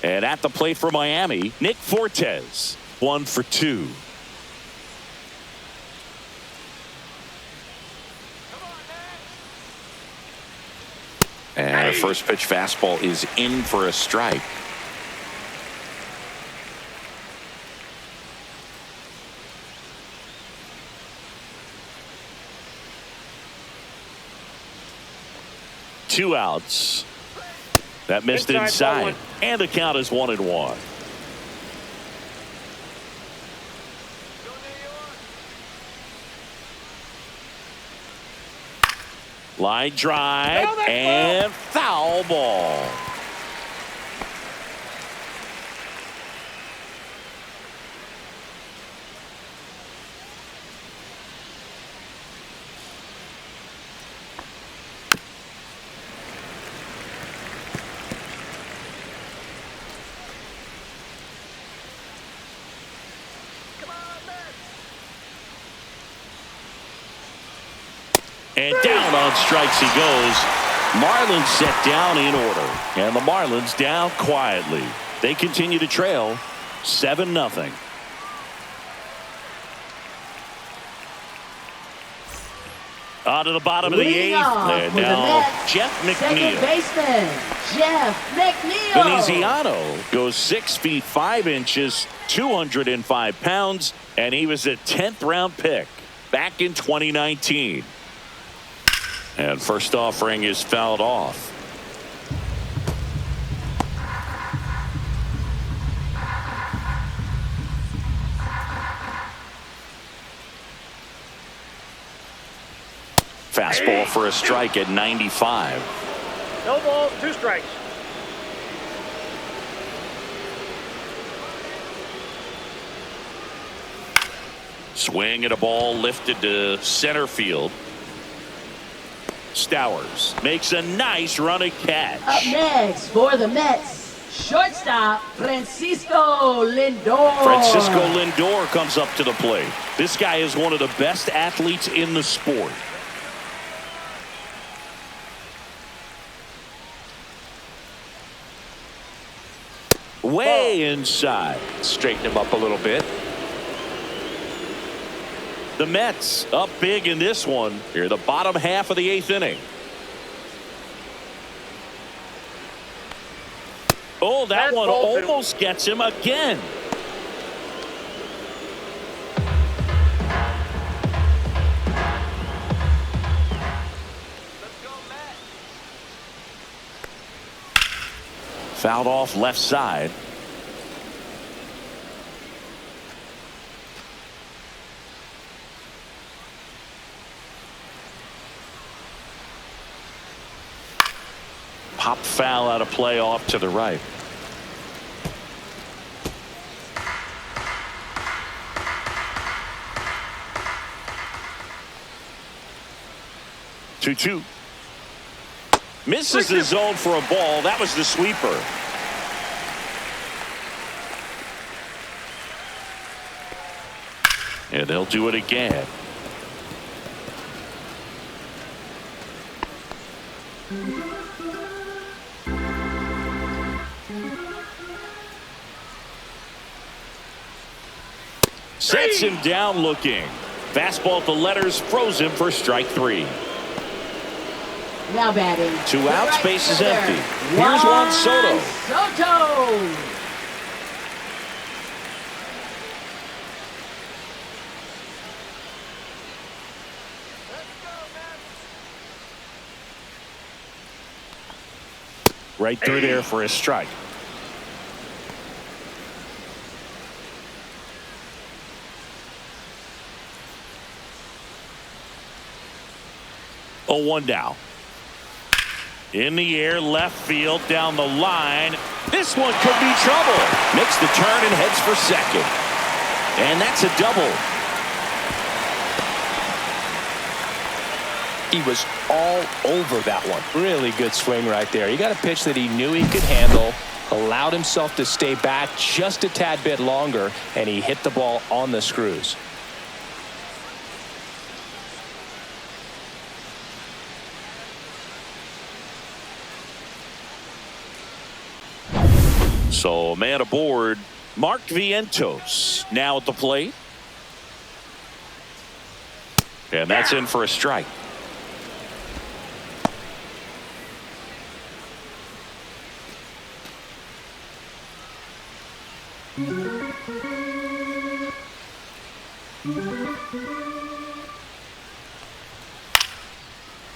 And at the plate for Miami, Nick Fortes, 1 for 2. And a first pitch fastball is in for a strike. Two outs. That missed inside. And the count is 1-1. Line drive and foul ball. And down on strikes he goes. Marlins set down in order. And the Marlins down quietly. They continue to trail 7-0. On to the bottom of the 8th. And now Jeff McNeil. Second baseman, Jeff McNeil. Veneziano goes 6 feet 5 inches, 205 pounds, and he was a 10th round pick back in 2019. And first offering is fouled off. Fastball for a strike at 95. No balls, 2 strikes. Swing and a ball lifted to center field. Stowers makes a nice running catch. Up next for the Mets, shortstop Francisco Lindor. Francisco Lindor comes up to the plate. This guy is one of the best athletes in the sport. way inside. Straighten him up a little bit. The Mets up big in this one. Here, the bottom half of the 8th inning. Oh, that one almost gets him again. Fouled off left side. Pop foul out of play off to the right. Two. Misses the zone for a ball. That was the sweeper. And they'll do it again. Sets him down looking. Fastball at the letters, froze him for strike 3. Now batting. 2 outs, base is empty. Here's Juan Soto. Soto. Right through there for a strike. Oh, 1 down. In the air, left field, down the line. This one could be trouble. Makes the turn and heads for second. And that's a double. He was all over that one. Really good swing right there. He got a pitch that he knew he could handle, allowed himself to stay back just a tad bit longer, and he hit the ball on the screws. So, man aboard, Mark Vientos now at the plate. And that's in for a strike.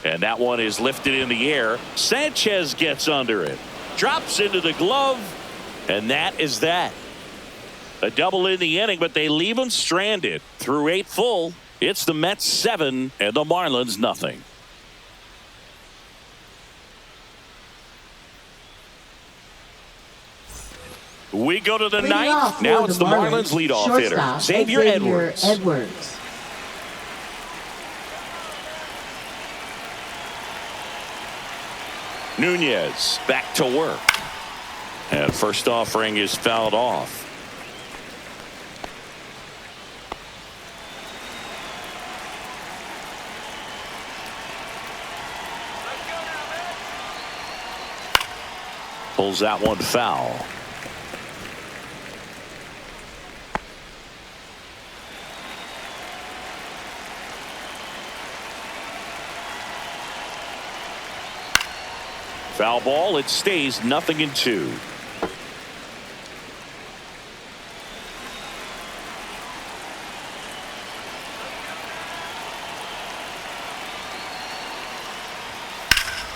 And that one is lifted in the air. Sanchez gets under it. Drops into the glove. And that is that. A double in the inning, but they leave him stranded. Through 8 full, it's the Mets 7 and the Marlins nothing. We go to the ninth. Now it's the Marlins leadoff hitter, Xavier Edwards. Nunez back to work. And first offering is fouled off. Pulls that one foul. Foul ball. It stays 0-2.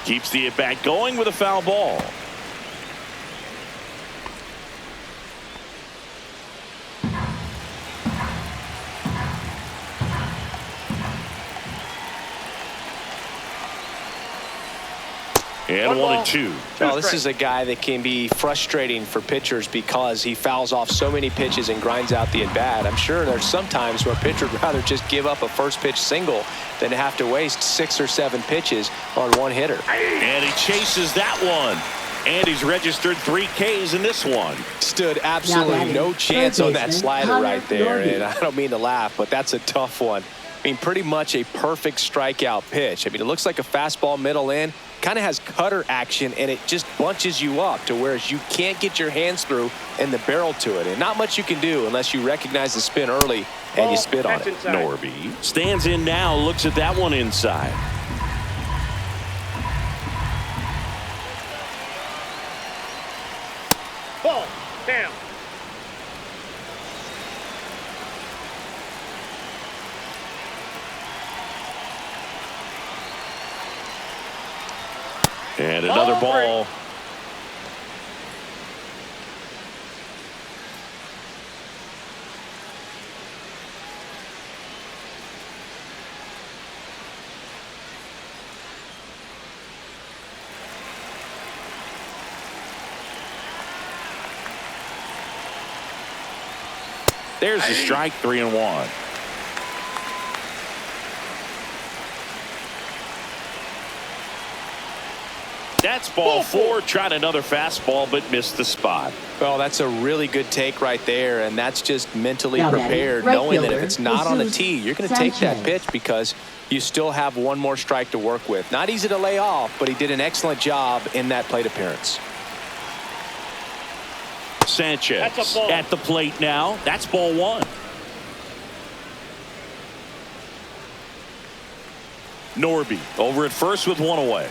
Keeps the at-bat going with a foul ball. And 1-2. Well, this is a guy that can be frustrating for pitchers because he fouls off so many pitches and grinds out the at-bat. I'm sure there's some times where a pitcher would rather just give up a first pitch single than have to waste 6 or 7 pitches on one hitter. And he chases that one. And he's registered 3 Ks in this one. Stood absolutely no chance on that slider right there. And I don't mean to laugh, but that's a tough one. I mean, pretty much a perfect strikeout pitch. I mean, it looks like a fastball middle in. kind of has cutter action, and it just bunches you up to whereas you can't get your hands through and the barrel to it. And not much you can do unless you recognize the spin early and you spit on it. Inside. Norby stands in now, looks at that one inside. Ball. Down. And another ball. There's the strike, 3-1. That's ball 4. Tried another fastball, but missed the spot. Well, that's a really good take right there, and that's just mentally Now prepared, right knowing that if fielder, it's not on the Jesus tee, you're going to take that Sanchez. pitch because you still have one more strike to work with. Not easy to lay off, but he did an excellent job in that plate appearance. Sanchez That's a ball. at the plate now. That's ball 1. Norby over at first with one away.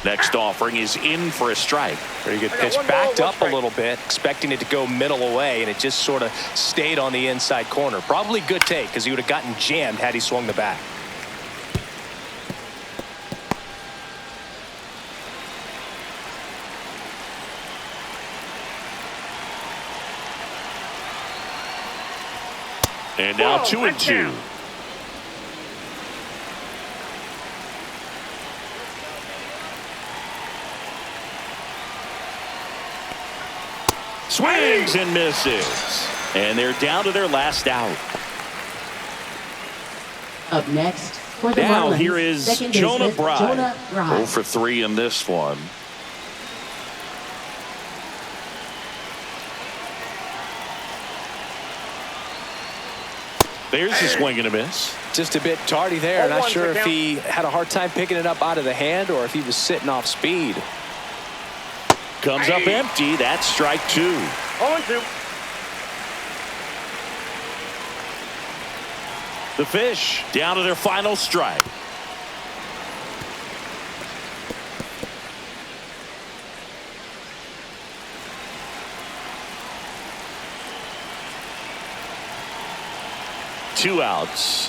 Next offering is in for a strike. Very good I got pitch. one ball, Backed one up a strike. little bit, expecting it to go middle away, and it just sort of stayed on the inside corner. Probably good take because he would have gotten jammed had he swung the bat. And now Whoa, 2-2. down. Swings and misses. And they're down to their last out. Up next for the Now Marlins, here is second Jonah baseman, Bride. Jonah 0 Bride. for 3 in this one. There's a swing and a miss. Just a bit tardy there. Ball Not one, sure if count. he had a hard time picking it up out of the hand or if he was sitting off speed. Comes up empty. That's strike 2. 0-2. The Fish down to their final strike. Two outs.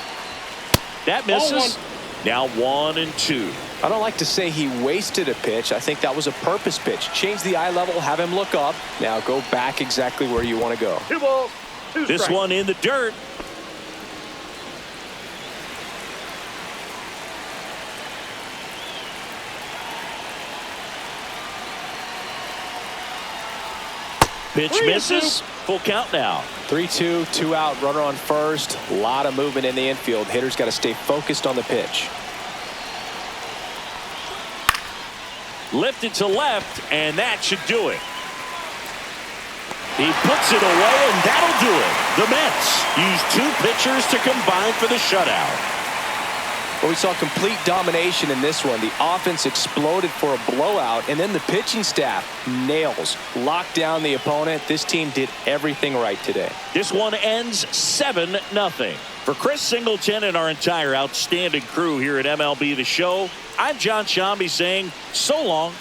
That misses. Now 1-2. I don't like to say he wasted a pitch. I think that was a purpose pitch. Change the eye level, have him look up. Now go back exactly where you want to go. 2 balls, 2 This strikes. one in the dirt. Pitch 3-2. misses. Full count now. 3-2, 2 out, runner on first. A lot of movement in the infield. Hitter's got to stay focused on the pitch. Lifted to left, and that should do it. He puts it away, and that'll do it. The Mets use 2 pitchers to combine for the shutout. Well, we saw complete domination in this one. The offense exploded for a blowout, and then the pitching staff nails, locked down the opponent. This team did everything right today. This one ends 7-0. For Chris Singleton and our entire outstanding crew here at MLB The Show, I'm John Shambi saying so long